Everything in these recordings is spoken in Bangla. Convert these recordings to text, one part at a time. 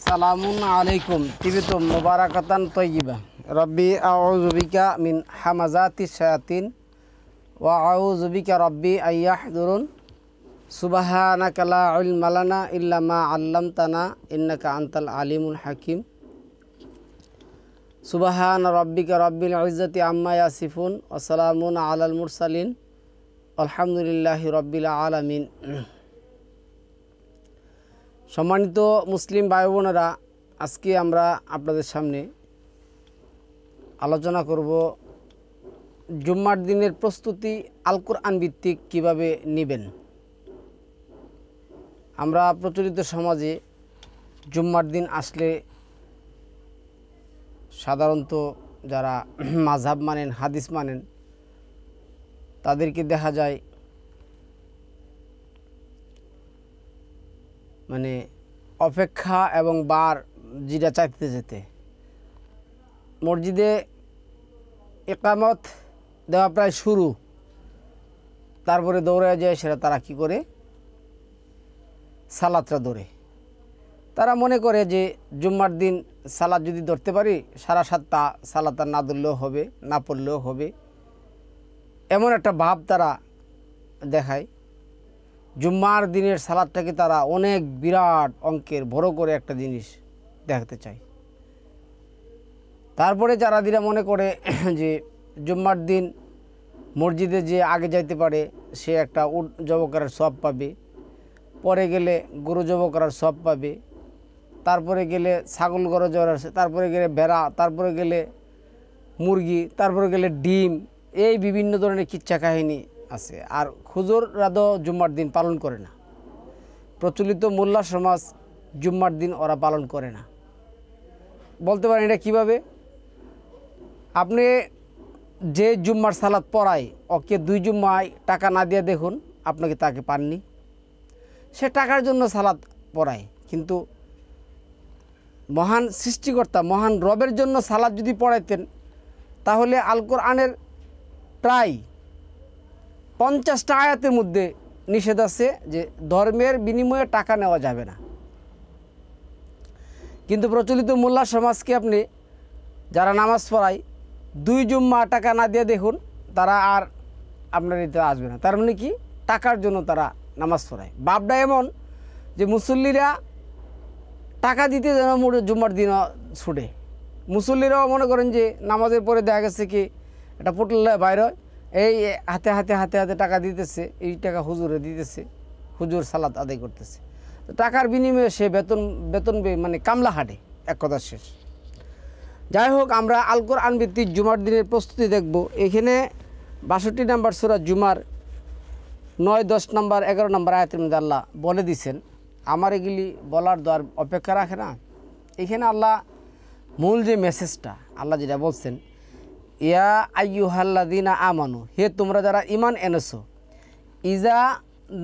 সালামুন আলাইকুম তিবিতুম মুবারাকাতান তয়্যিবা রব্বি আউযু বিকা মিন হামাযাতিশ শায়াতিন ওয়া আউযু বিকা রব্বি আইয়াহদুরুন সুবহানাকা লা ইলমা লানা ইল্লা মা 'আল্লামতানা ইন্নাকা আনতাল আলিমুল হাকিম সুবহানা রাব্বিকা রাব্বিল ইজ্জাতি আম্মা ইয়াসিফুন ওয়া সালামুন আলাল মুরসালিন আলহামদুলিল্লাহি রাব্বিল আলামিন। সম্মানিত মুসলিম ভাই বোনেরা, আজকে আমরা আপনাদের সামনে আলোচনা করব জুম্মার দিনের প্রস্তুতি আল কোরআন ভিত্তিক কীভাবে নেবেন। আমরা প্রচলিত সমাজে জুম্মার দিন আসলে সাধারণত যারা মাযহাব মানেন, হাদিস মানেন, তাদেরকে দেখা যায় মানে অপেক্ষা এবং বার যেটা চাইতে যেতে মসজিদে ইকামত দেওয়া প্রায় শুরু, তারপরে দৌড়ে যায় সেটা তারা কি করে সালাতটা ধরে। তারা মনে করে যে জুম্মার দিন সালাত যদি ধরতে পারি সারা সাতটা সালাত না ধরলেও হবে, না পড়লেও হবে, এমন একটা ভাব তারা দেখায়। জুম্মার দিনের সালাদটাকে তারা অনেক বিরাট অঙ্কের বড় করে একটা জিনিস দেখাতে চায়। তারপরে যারা দিরা মনে করে যে জুম্মার দিন মসজিদে যে আগে যাইতে পারে সে একটা উট জব করার সওয়াব পাবে, পরে গেলে গরু জব করার সওয়াব পাবে, তারপরে গেলে ছাগল গরু জব, তারপরে গেলে ভেড়া, তারপরে গেলে মুরগি, তারপরে গেলে ডিম, এই বিভিন্ন ধরনের কিচ্ছা কাহিনী আছে। আর হুজুররা তো জুম্মার দিন পালন করে না। প্রচলিত মোল্লা সমাজ জুম্মার দিন ওরা পালন করে না। বলতে পারেন এটা কীভাবে? আপনি যে জুম্মার সালাত পড়ায় ওকে 2 জুম্মায় টাকা না দিয়ে দেখুন আপনাকে তাকে পাননি। সে টাকার জন্য সালাত পড়ায়, কিন্তু মহান সৃষ্টিকর্তা মহান রবের জন্য সালাত যদি পড়াইতেন তাহলে আল কোরআনের প্রায় 50টা আয়াতের মধ্যে নিষেধ আছে যে ধর্মের বিনিময়ে টাকা নেওয়া যাবে না। কিন্তু প্রচলিত মোল্লা সমাজকে আপনি যারা নামাজ পড়ায় 2 জুম্মা টাকা না দিয়ে দেখুন তারা আর আপনার এতে আসবে না। তার মানে কি? টাকার জন্য তারা নামাজ পড়ায়। বাপটা এমন যে মুসল্লিরা টাকা দিতে যেন জুম্মার দিন ছুটে। মুসল্লিরাও মনে করেন যে নামাজের পরে দেখা গেছে কি এটা পোটলে বাইরে এই হাতে হাতে হাতে হাতে টাকা দিতেছে, এই টাকা হুজুরে দিতেছে, হুজুর সালাত আদায় করতেছে। তো টাকার বিনিময়ে সে বেতন মানে কামলা হাঁটে, এক কথা শেষ। যাই হোক, আমরা আল কোরআন ভিত্তিক জুমার দিনের প্রস্তুতি দেখব। এখানে 62 নম্বর সূরা জুমার 9, 10 নম্বর, 11 নম্বর আয়াতের মধ্যে আল্লাহ বলে দিছেন। আমার এগুলি বলার দর অপেক্ষা রাখে না। এখানে আল্লাহ মূল যে মেসেজটা আল্লাহ যেটা বলছেন, ইয়া আইয়ুহাল্লাযীনা আমানু, হে তোমরা যারা ঈমান এনেছো, ইজা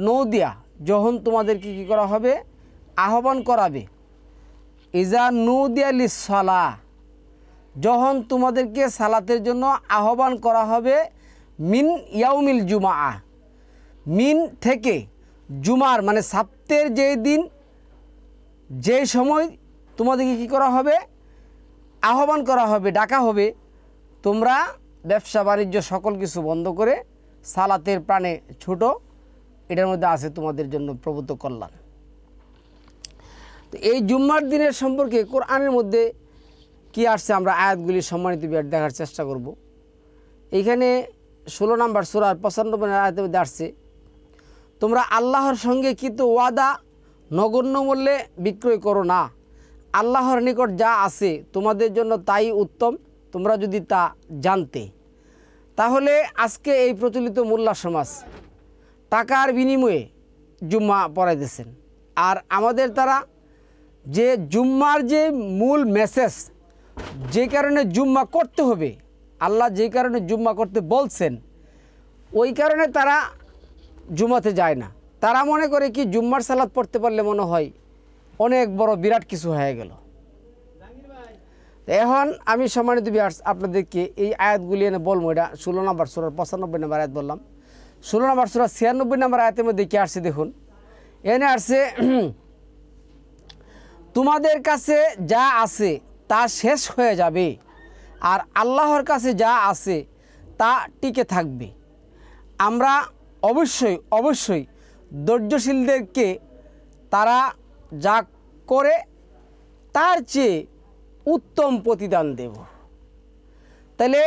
নৌদিয়া, যখন তোমাদেরকে কী করা হবে? আহ্বান করাবে। ইজা নৌদিয়া লিসসালাহ, যখন তোমাদেরকে সালাতের জন্য আহ্বান করা হবে, মিন ইয়াউমিল জুমআ, মিন থেকে, জুমার মানে সপ্তাহের যেই দিন যেই সময় তোমাদেরকে কী করা হবে? আহ্বান করা হবে, ডাকা হবে, তোমরা ব্যবসা বাণিজ্য সকল কিছু বন্ধ করে সালাতের প্রাণে ছুটো, এটার মধ্যে আছে তোমাদের জন্য প্রভূত কল্যাণ। তো এই জুম্মার দিনের সম্পর্কে কোরআনের মধ্যে কি আসছে আমরা আয়াতগুলি সম্মানিত বিয়ার দেখার চেষ্টা করব। এইখানে 16 নম্বর সূরার 95 আয়াতের মধ্যে আসছে, তোমরা আল্লাহর সঙ্গে কিন্তু ওয়াদা নগণ্য মূল্যে বিক্রয় করো না। আল্লাহর নিকট যা আছে তোমাদের জন্য তাই উত্তম, তোমরা যদি তা জানতে। তাহলে আজকে এই প্রচলিত মোল্লা সমাজ টাকার বিনিময়ে জুম্মা পড়াইতেছেন। আর আমাদের তারা যে জুম্মার যে মূল মেসেজ, যে কারণে জুম্মা করতে হবে, আল্লাহ যে কারণে জুম্মা করতে বলছেন, ওই কারণে তারা জুম্মাতে যায় না। তারা মনে করে কি জুম্মার সালাত পড়তে পারলে মনে হয় অনেক বড় বিরাট কিছু হয়ে গেল। এখন আমি সম্মানিত ভিউয়ার্স আপনাদেরকে এই আয়াতগুলি এনে বলবো। এটা 16 নম্বর সূরার 95 নম্বর আয়াত বললাম। 16 নম্বর সূরা 96 নম্বর আয়াতের মধ্যে কি আসছে দেখুন। এনে আসছে তোমাদের কাছে যা আছে তা শেষ হয়ে যাবে, আর আল্লাহর কাছে যা আছে তা টিকে থাকবে। আমরা অবশ্যই অবশ্যই ধৈর্যশীলদেরকে তারা যা করে তার চেয়ে উত্তম প্রতিদান দেব। তাহলে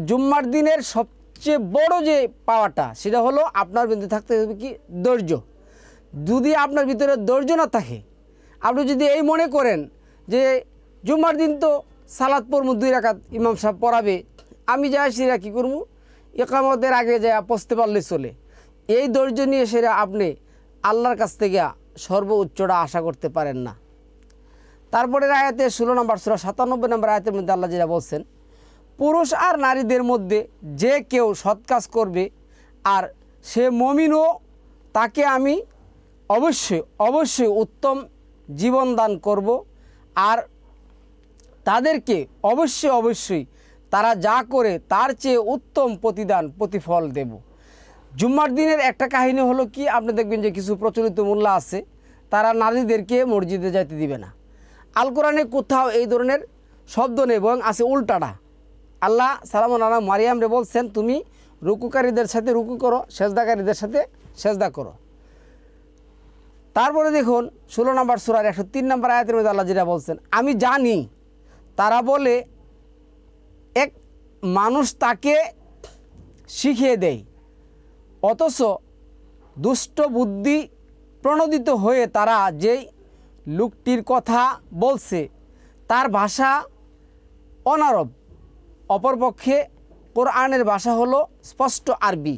জুম্মার দিনের সবচেয়ে বড় যে পাওয়াটা সেটা হলো আপনার ভিতরে থাকতে হবে কি ধৈর্য। যদি আপনার ভিতরে ধৈর্য না থাকে, আপনি যদি এই মনে করেন যে জুম্মার দিন তো সালাত পড়বো 2 রাকাত ইমাম সাহেব পড়াবে, আমি যাই সেরা কী করবো, ইকামতের আগে যা পৌঁছতে পারলে চলে, এই ধৈর্য নিয়ে সেরা আপনি আল্লাহর কাছ থেকে সর্বোচ্চটা আশা করতে পারেন না। তারপরের আয়াতে 16 নম্বর সূরা 97 নম্বর আয়াতের মধ্যে আল্লাহ যেটা বলছেন, পুরুষ আর নারীদের মধ্যে যে কেউ সৎ কাজ করবে আর সে মুমিনও, তাকে আমি অবশ্যই অবশ্যই উত্তম জীবন দান করব, আর তাদেরকে অবশ্যই অবশ্যই তারা যা করে তার চেয়ে উত্তম প্রতিদান প্রতিফল দেব। জুম্মার দিনের একটা কাহিনী হলো কি, আপনি দেখবেন যে কিছু প্রচলিত মোল্লা আছে, তারা নারীদেরকে মসজিদে যাইতে দিবে না। আল কোরআনে কোথাও এই ধরনের শব্দ নেই, বরং আছে উল্টাটা। আল্লাহ সালামুন আলা মারিয়াম রে বলছেন, তুমি রুকুকারীদের সাথে রুকু করো, সেজদাকারীদের সাথে সেজদা করো। তারপরে দেখুন 16 নম্বর সূরার 103 নম্বর আয়াতের মধ্যে আল্লাহ যেটা বলছেন, আমি জানি তারা বলে এক মানুষ তাকে শিখিয়ে দেয়, অথচ দুষ্ট বুদ্ধি প্রণোদিত হয়ে তারা যেই লোকটির কথা বলছে তার ভাষা অনারব। অপরপক্ষে কোরআনের ভাষা হলো স্পষ্ট আরবি।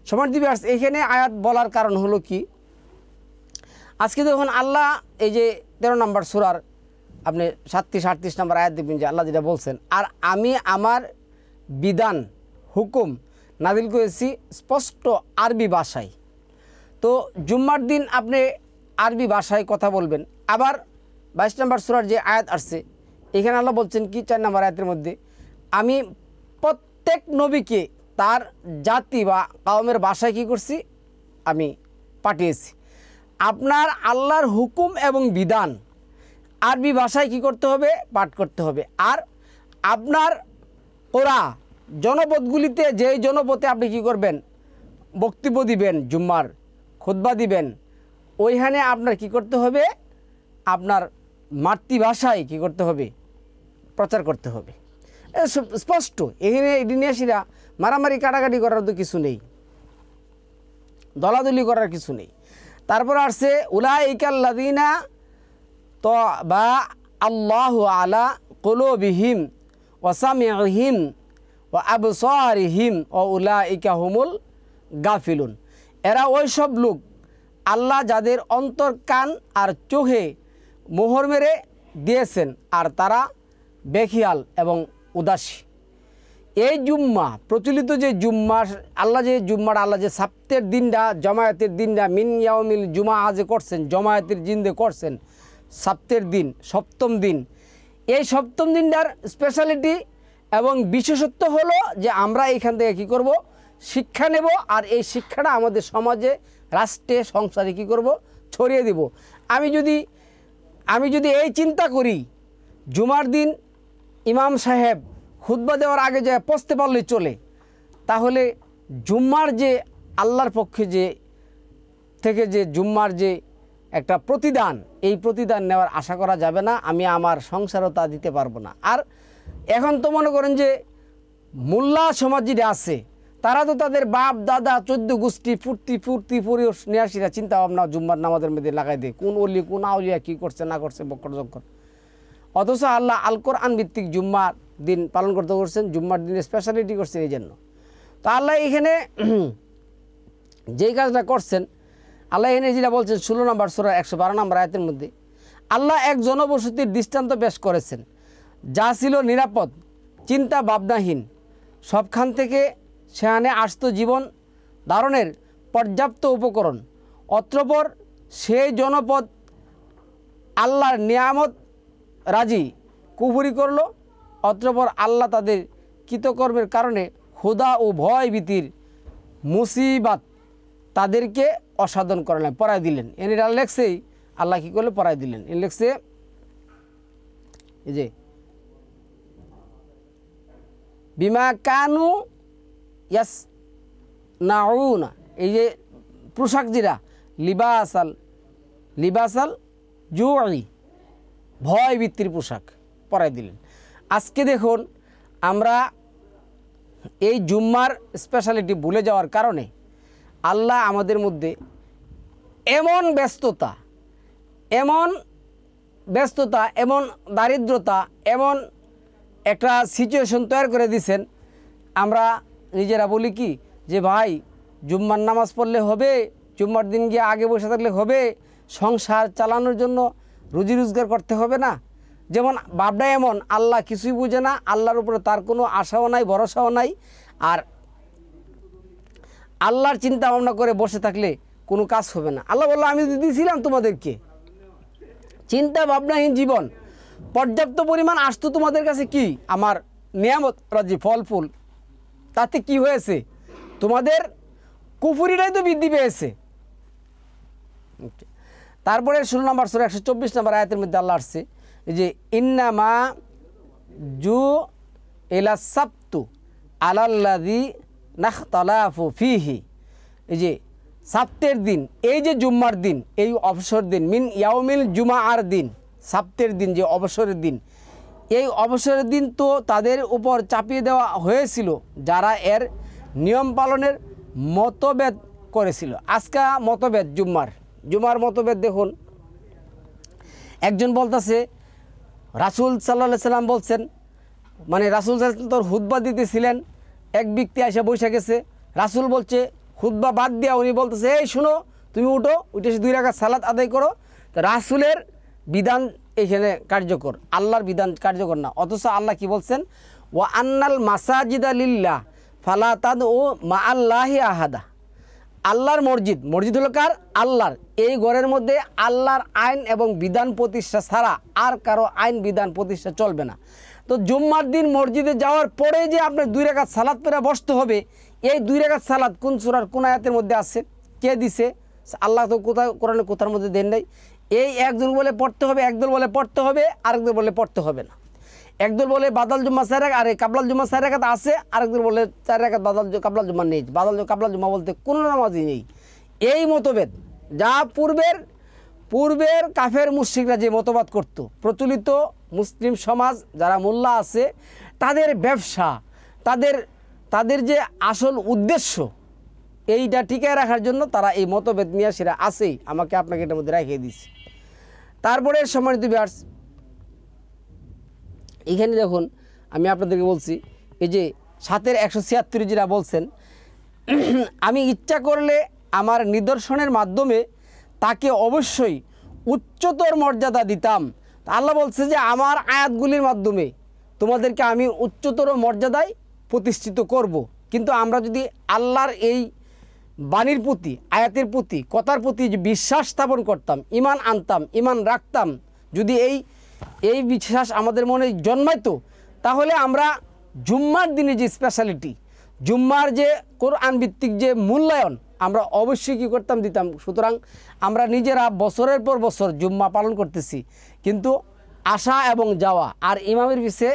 সম্মানিত ভিউয়ার্স, এখানে আয়াত বলার কারণ হলো কি, আজকে যখন আল্লাহ এই যে 13 নম্বর সূরার আপনি 37-38 নম্বর আয়াত দেখবেন যে আল্লাহ যেটা বলছেন, আর আমি আমার বিধান হুকুম নাজিল করেছি স্পষ্ট আরবি ভাষায়। তো জুম্মার দিন আপনি আরবি ভাষায় কথা বলবেন। আবার 22 নম্বর সূরার যে আয়াত আসছে, এখানে আল্লাহ বলছেন কি 4 নম্বর আয়াতের মধ্যে, আমি প্রত্যেক নবীকে তার জাতি বা কওমের ভাষায় কী করছি, আমি পাঠিয়েছি। আপনার আল্লাহর হুকুম এবং বিধান আরবি ভাষায় কি করতে হবে, পাঠ করতে হবে। আর আপনার ওরা জনপদগুলিতে, যেই জনপদে আপনি কি করবেন, বক্তব্য দিবেন, জুম্মার খুতবা দিবেন, ওইখানে আপনার কি করতে হবে, আপনার মাতৃভাষায় কি করতে হবে, প্রচার করতে হবে। স্পষ্ট এখানে ইডিনিয়াসীরা মারামারি কাটাকাটি করার তো কিছু নেই, দলাদলি করার কিছু নেই। তারপর আসছে উলাইকাল্লাযীনা তাবা আল্লাহু আলা কুলুবিহিম ওয়া সামিইহিম ওয়া আবসারিহিম ওয়া উলাইকা হুমুল গাফিলুন। এরা ওই সব লোক আল্লাহ যাদের অন্তর, কান আর চোখে মোহর মেরে দিয়েছেন, আর তারা বেখিয়াল এবং উদাসী। এই জুম্মা প্রচলিত যে জুম্মা আল্লাহ যে সাপ্তের দিনটা, জমায়েতের দিনটা মিন ইয়াউমিল জুমা আজে করছেন, জমায়েতের জিন্দে করছেন সাপ্তের দিন, সপ্তম দিন। এই সপ্তম দিনটার স্পেশালিটি এবং বিশেষত্ব হলো যে আমরা এখান থেকে কী করব, শিক্ষা নেব, আর এই শিক্ষাটা আমাদের সমাজে, রাষ্ট্রে, সংসারে কী করব, ছড়িয়ে দেব। আমি যদি এই চিন্তা করি, জুমার দিন ইমাম সাহেব খুতবা দেওয়ার আগে যে পৌঁছতে পারলে চলে, তাহলে জুম্মার যে আল্লাহর পক্ষে থেকে যে জুম্মার যে একটা প্রতিদান, এই প্রতিদান নেওয়ার আশা করা যাবে না। আমি আমার সংসারও তা দিতে পারবো না। আর এখন তো মনে করেন যে মোল্লা সমাজ যেটা আছে, তারা তো তাদের বাপ দাদা 14 গোষ্ঠী ফুর্তি নিয়াসীরা চিন্তা ভাবনা জুম্মার নামাজের মধ্যে লাগাই দেয়, কোন অলি কোন আউলিয়া কী করছে না করছে, বক্কর জক্কর। অথচ আল্লাহ আল কোরআন ভিত্তিক জুম্মার দিন পালন করতে করছেন, জুম্মার দিনে স্পেশালিটি করছেন এই জন্য। তো আল্লাহ এখানে যেই কাজটা করছেন, আল্লাহ এখানে যেটা বলছেন 16 নম্বর সূরা 112 নম্বর আয়াতের মধ্যে, আল্লাহ এক জনবসতির দৃষ্টান্ত পেশ করেছেন যা ছিল নিরাপদ, চিন্তা ভাবনাহীন, সবখান থেকে সেখানে আসত জীবন ধারণের পর্যাপ্ত উপকরণ। অতঃপর সেই জনপদ আল্লাহর নিয়ামত রাজি কুফরি করল। অতঃপর আল্লাহ তাদের কৃতকর্মের কারণে ক্ষুধা ও ভয় ভীতির মুসিবাত তাদেরকে অসাধন করালেন, পড়ায় দিলেন। এনে লেখছেই আল্লাহ কী করলে পড়ায় দিলেন, এ লেখছে এই যে বিমা কানু ইয়াস নাউনা, এই যে পোশাক যেটা লিবাসাল জুই, ভয় বৃত্তির পোশাক পরাই দিলেন। আজকে দেখুন আমরা এই জুম্মার স্পেশালিটি ভুলে যাওয়ার কারণে আল্লাহ আমাদের মধ্যে এমন ব্যস্ততা, এমন দারিদ্রতা, এমন একটা সিচুয়েশন তৈরি করে দিয়েছেন। আমরা নিজেরা বলি কি যে ভাই জুম্মার নামাজ পড়লে হবে, জুম্মার দিন গিয়ে আগে বসে থাকলে হবে, সংসার চালানোর জন্য রুজি রোজগার করতে হবে না। যেমন বাপটা এমন, আল্লাহ কিছুই বুঝে না, আল্লাহর উপরে তার কোনো আশাও নাই, ভরসাও নাই। আর আল্লাহর চিন্তা ভাবনা করে বসে থাকলে কোনো কাজ হবে না। আল্লাহ বললো আমি দিয়েছিলাম তোমাদেরকে চিন্তা ভাবনাহীন জীবন, পর্যাপ্ত পরিমাণ আসতো তোমাদের কাছে কি আমার নিয়ামত রাজি ফল ফুল, তাতে কি হয়েছে? তোমাদের কুফরিটাই তো বৃদ্ধি পেয়েছে। তারপরে 16 নম্বর সূরা 124 নম্বর আয়াতের মধ্যে আল্লাহ আসছে যে ইন্নামা জু ইলা সাবতু আলাল্লাযী নাখতালাফু ফিহি, এই যে সাপ্তের দিন, এই যে জুম্মার দিন, এই অবসর দিন, মিন ইয়াউমিল জুমাআর দিন, সাপ্তের দিন যে অবসরের দিন, এই অবসরের দিন তো তাদের উপর চাপিয়ে দেওয়া হয়েছিল যারা এর নিয়ম পালনের মতভেদ করেছিল। আজকে মতভেদ জুম্মার মতভেদ দেখুন, একজন বলতেছে রাসূল সাল্লাল্লাহু আলাইহি সাল্লাম বলছেন, মানে রাসূল সাল্লাল্লাহু আলাইহি সাল্লাম তোর খুতবা দিতেছিলেন, এক ব্যক্তি এসে বসে গেছে, রাসূল বলছে খুতবা বাদ দিয়া উনি বলতেছে এই শুনো তুমি উঠো, উঠে 2 রাকাত সালাত আদায় করো। তো রাসূলের বিধান এখানে কার্যকর, আল্লাহর বিধান কার্যকর না। অথচ আল্লাহ কি বলছেন, ওয়া আন্নাল মাসাজিদা লিল্লাহ ফালা তাদউ মা আল্লাহি আহাদা। আল্লাহর মসজিদ হলো কার? আল্লাহর। এই ঘরের মধ্যে আল্লাহর আইন এবং বিধান প্রতিষ্ঠা ছাড়া আর কারো আইন বিধান প্রতিষ্ঠা চলবে না। তো জুম্মার দিন মসজিদে যাওয়ার পরে যে আপনার 2 রাকাত সালাত পড়ে বসতে হবে, এই 2 রাকাত সালাত কোন সূরার কোন আয়াতের মধ্যে আছে? কে দিছে? আল্লাহ তো কোরআনে কোথার মধ্যে দেন নাই। এই একজন বলে পড়তে হবে, একদল বলে পড়তে হবে, আরেকদল বলে পড়তে হবে না। একদল বলে বাদাল জুম্মা 4 রাকাত, আরে কাবলাল জুম্মা 4 রাকাত আছে, আরেকদল বলে 4 রাকাত কাবলাল জুম্মা নেই। কাবলাল জুম্মা বলতে কোনো নামাজই নেই। এই মতভেদ যা পূর্বের কাফের মুশরিকরা যে মতবাদ করত, প্রচলিত মুসলিম সমাজ যারা মোল্লা আছে তাদের ব্যবসা, তাদের যে আসল উদ্দেশ্য এইটা টিকায় রাখার জন্য তারা এই মতভেদ নিয়ে সেরা আছেই, আমাকে আপনাকে এটার মধ্যে রেখে দিচ্ছে। তারপরে সম্মানিত ভিউয়ার্স, এখানে দেখুন আমি আপনাদেরকে বলছি এই যে 7-এর 176 যেটা বলছেন, আমি ইচ্ছা করলে আমার নিদর্শনের মাধ্যমে তাকে অবশ্যই উচ্চতর মর্যাদা দিতাম। আল্লাহ বলছে যে আমার আয়াতগুলির মাধ্যমে তোমাদেরকে আমি উচ্চতর মর্যাদায় প্রতিষ্ঠিত করব। কিন্তু আমরা যদি আল্লাহর এই বাণীর প্রতি, আয়াতের প্রতি, কথার প্রতি যে বিশ্বাস স্থাপন করতাম, ঈমান আনতাম, ঈমান রাখতাম, যদি এই বিশ্বাস আমাদের মনে জন্মাইতো, তাহলে আমরা জুম্মার দিনে যে স্পেশালিটি, জুম্মার যে কোরআন ভিত্তিক যে মূল্যায়ন আমরা অবশ্যই কী করতাম, দিতাম। সুতরাং আমরা নিজেরা বছরের পর বছর জুম্মা পালন করতেছি, কিন্তু আসা এবং যাওয়া আর ইমামের পিছে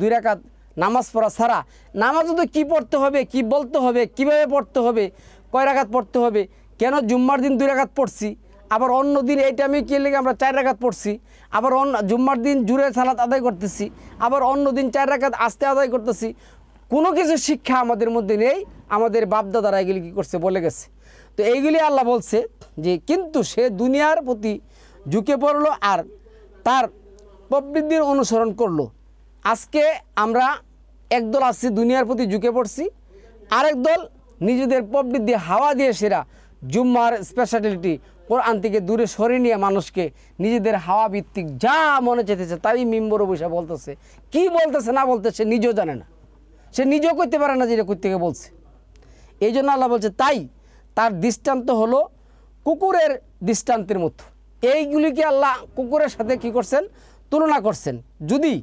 2 রাকাত নামাজ পড়া ছাড়া, নামাজও তো কী পড়তে হবে, কি বলতে হবে, কিভাবে পড়তে হবে, কয় রাকাত পড়তে হবে, কেন জুম্মার দিন 2 রাকাত পড়ছি, আবার অন্য দিন এই টাইমে কী লেগে আমরা 4 রাকাত পড়ছি, আবার জুম্মার দিন জুড়ে সালাত আদায় করতেছি, আবার অন্য দিন 4 রাকাত আস্তে আদায় করতেছি। কোনো কিছু শিক্ষা আমাদের মধ্যে নেই, আমাদের বাপদাদারা এগুলি কী করছে বলে গেছে। তো এইগুলি আল্লাহ বলছে যে কিন্তু সে দুনিয়ার প্রতি ঝুঁকে পড়লো আর তার প্রবৃত্তির অনুসরণ করলো। আজকে আমরা একদল আছি দুনিয়ার প্রতি ঝুঁকে পড়ছি, আরেক দল নিজেদের প্রবৃত্তি হাওয়া দিয়ে সেরা জুম্মার স্পেশালিটি কোরআন থেকে দূরে সরিয়ে নিয়ে মানুষকে নিজেদের হাওয়া ভিত্তিক যা মনে চেতেছে তাই মিম্বরে বসে বলতেছে। কি বলতেছে না বলতেছে নিজেও জানে না, সে নিজেও করতে পারে না যেটা করতে গিয়ে বলছে। এই জন্য আল্লাহ বলছে তাই তার দৃষ্টান্ত হলো কুকুরের দৃষ্টান্তের মতো। এইগুলিকে আল্লাহ কুকুরের সাথে কি করছেন, তুলনা করছেন। যদি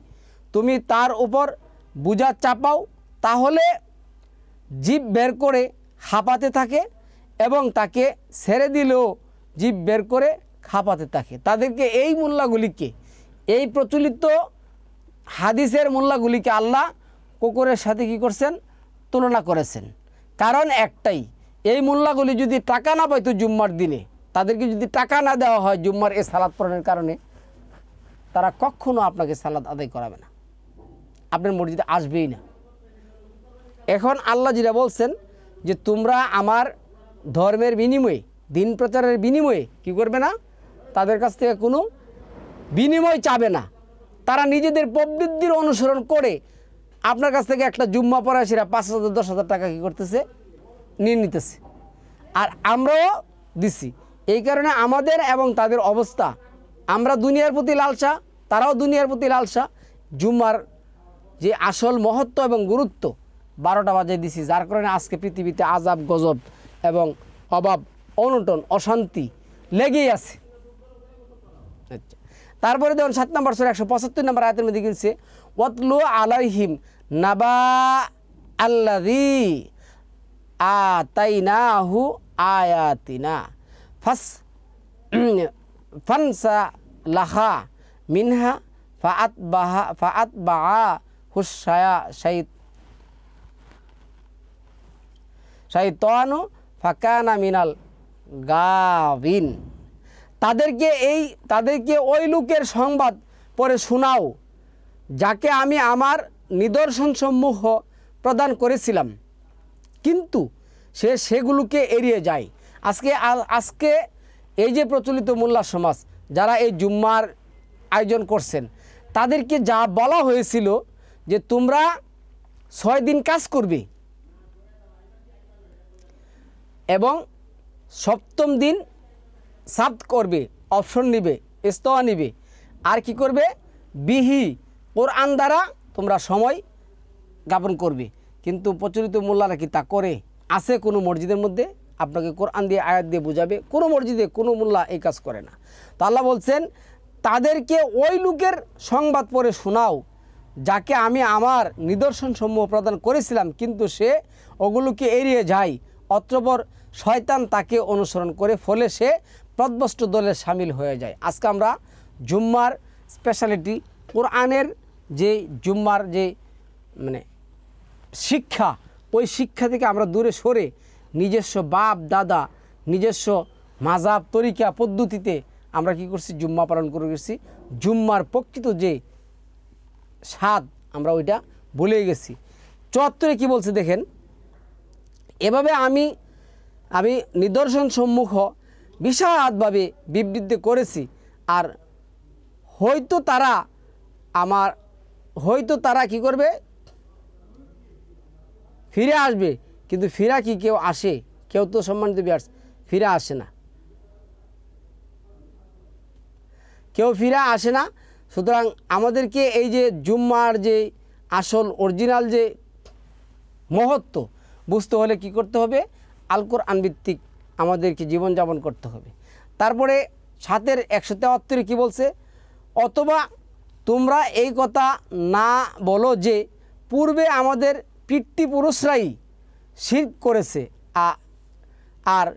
তুমি তার উপর বোঝা চাপাও তাহলে জিভ বের করে হাঁপাতে থাকে এবং তাকে ছেড়ে দিলেও জিভ বের করে হাঁপাতে থাকে। তাদেরকে এই মোল্লাগুলিকে, এই প্রচলিত হাদিসের মোল্লাগুলিকে আল্লাহ কুকুরের সাথে কি করছেন, তুলনা করেছেন। কারণ একটাই, এই মোল্লাগুলি যদি টাকা না পাইতো জুম্মার দিনে, তাদেরকে যদি টাকা না দেওয়া হয় জুম্মার এই সালাত পড়ানোর কারণে, তারা কখনো আপনাকে সালাত আদায় করাবে না, আপনার মসজিদে আসবেই না। এখন আল্লাহ যেটা বলছেন যে তোমরা আমার ধর্মের বিনিময়ে, দিন প্রচারের বিনিময়ে কি করবে না, তাদের কাছ থেকে কোনো বিনিময় চাবে না। তারা নিজেদের প্রবৃত্তির অনুসরণ করে আপনার কাছ থেকে একটা জুম্মা পড়ায় সেটা 5,000 10,000 টাকা কী করতেছে, নিয়ে নিতেছে। আর আমরাও দিছি। এই কারণে আমাদের এবং তাদের অবস্থা, আমরা দুনিয়ার প্রতি লালসা, তারাও দুনিয়ার প্রতি লালসা। জুম্মার যে আসল মহত্ব এবং গুরুত্ব 12টা বাজায় দিছি, যার কারণে আজকে পৃথিবীতে আজাব গজব এবং অভাব অনটন অশান্তি লেগেই আছে। আচ্ছা, তারপরে দেখুন 7 নম্বর সূরা 175 নম্বর আয়াতের মধ্যে গেছে ওয়াতলু আলাইহিম নাবা আল্লাযী আতাইনাহু আয়াতিনা ফানসা লাহা মিনহা ফাআতবাহা শাইতানু ফাকানা মিনাল গাবিন। তাদেরকে ওই লোকের সংবাদ পড়ে শোনাও যাকে আমি আমার নিদর্শনসমূহ প্রদান করেছিলাম, কিন্তু সে সেগুলোকে এড়িয়ে যায়। আজকে এই যে প্রচলিত মোল্লা সমাজ যারা এই জুম্মার আয়োজন করছেন, তাদেরকে যা বলা হয়েছিল যে তোমরা 6 দিন কাজ করবে এবং 7ম দিন সাব্ত করবে, অপশন নিবে, ইস্তোয়া নিবে, আর কি করবে, বিহি কোরআন দ্বারা তোমরা সময় যাপন করবে। কিন্তু প্রচলিত মোল্লারা কি তা করে? আছে কোনো মসজিদের মধ্যে আপনাকে কোরআন দিয়ে আয়াত দিয়ে বোঝাবে? কোনো মসজিদে কোনো মোল্লা এই কাজ করে না। তো আল্লাহ বলছেন তাদেরকে ওই লোকের সংবাদ পড়ে শোনাও যাকে আমি আমার নিদর্শনসমূহ প্রদান করেছিলাম, কিন্তু সে ওগুলোকে এড়িয়ে যায়, অতঃপর শয়তান তাকে অনুসরণ করে, ফলে সে পথভ্রষ্ট দলের সামিল হয়ে যায়। আজকে আমরা জুম্মার স্পেশালিটি, কোরআনের যে জুম্মার যে মানে শিক্ষা, ওই শিক্ষা থেকে আমরা দূরে সরে নিজস্ব বাপ দাদা, নিজস্ব মাযহাব তরিকা পদ্ধতিতে আমরা কি করছি, জুম্মা পালন করে গেছি। জুম্মার প্রকৃত যে স্বাদ আমরা ওইটা ভুলে গেছি। 74 কি বলছে দেখেন, এভাবে আমি নিদর্শন সমূহ বিশালভাবে বিবৃতি করেছি, আর হয়তো তারা কি করবে, ফিরে আসবে। কিন্তু ফিরা কি কেউ আসে? কেউ তো সম্মানিত বিয়ার্স ফিরে আসে না, কেউ ফিরে আসে না। সুতরাং আমাদেরকে এই যে জুম্মার যে আসল অরিজিনাল যে মহত্ব বুঝতে হলে কি করতে হবে, আল কোরআন ভিত্তিক আমাদেরকে জীবনযাপন করতে হবে। তারপরে 7-এর 173 কি বলছে, অথবা তোমরা এই কথা না বলো যে পূর্বে আমাদের পিতৃপুরুষরাই শিরক করেছে, আর